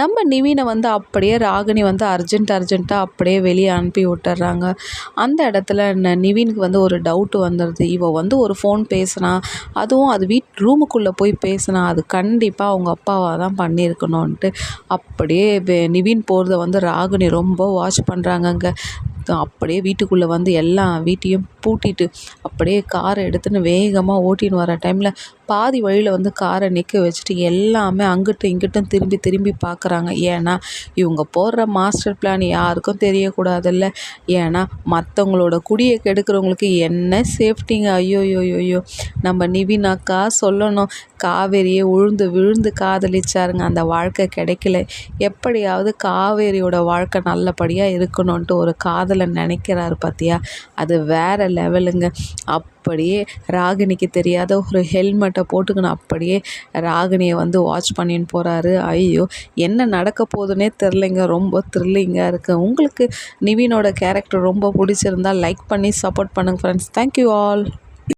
நம்ம நிவினை வந்து அப்படியே ராகினி வந்து அர்ஜென்ட்டாக அப்படியே வெளியே அனுப்பி விட்டுறாங்க. அந்த இடத்துல நிவினுக்கு வந்து ஒரு டவுட்டு வந்துடுது. இவ வந்து ஒரு ஃபோன் பேசுனா, அதுவும் அது ரூமுக்குள்ளே போய் பேசுனா, அது கண்டிப்பாக அவங்க அப்பாவாக தான் பண்ணியிருக்கணும்ன்ட்டு அப்படியே நிவின் போகிறத வந்து ராகினி ரொம்ப வாட்ச் பண்ணுறாங்கங்க. அப்படியே வீட்டுக்குள்ளே வந்து எல்லா வீட்டையும் பூட்டிட்டு அப்படியே காரை எடுத்துன்னு வேகமாக ஓட்டின்னு வர டைமில் பாதி வழியில் வந்து காரை நிற்க வச்சுட்டு எல்லாமே அங்கிட்டும் இங்கிட்டும் திரும்பி திரும்பி பார்க்குறாங்க. ஏன்னா இவங்க போடுற மாஸ்டர் பிளான் யாருக்கும் தெரியக்கூடாதுல்ல. ஏன்னா மற்றவங்களோட குடியை கெடுக்கிறவங்களுக்கு என்ன சேஃப்டிங்க. ஐயோ நம்ம நிவின் அக்கா சொல்லணும், காவேரியை விழுந்து விழுந்து காதலிச்சாருங்க. அந்த வாழ்க்கை கிடைக்கல. எப்படியாவது காவேரியோட வாழ்க்கை நல்லபடியாக இருக்கணும்ன்ட்டு ஒரு காதலை நினைக்கிறாரு பார்த்தியா, அது வேறு லெவலுங்க. அப்படியே ராகினிக்கு தெரியாத ஒரு ஹெல்மெட்டை போட்டுக்கணும் அப்படியே ராகினியை வந்து வாட்ச் பண்ணின்னு போகிறாரு. ஐயோ என்ன நடக்க போகுதுன்னே தெரிலைங்க. ரொம்ப த்ரில்லிங்காக இருக்குது. உங்களுக்கு நிவினோட கேரக்டர் ரொம்ப பிடிச்சிருந்தா லைக் பண்ணி சப்போர்ட் பண்ணுங்கள் ஃப்ரெண்ட்ஸ். Thank you all.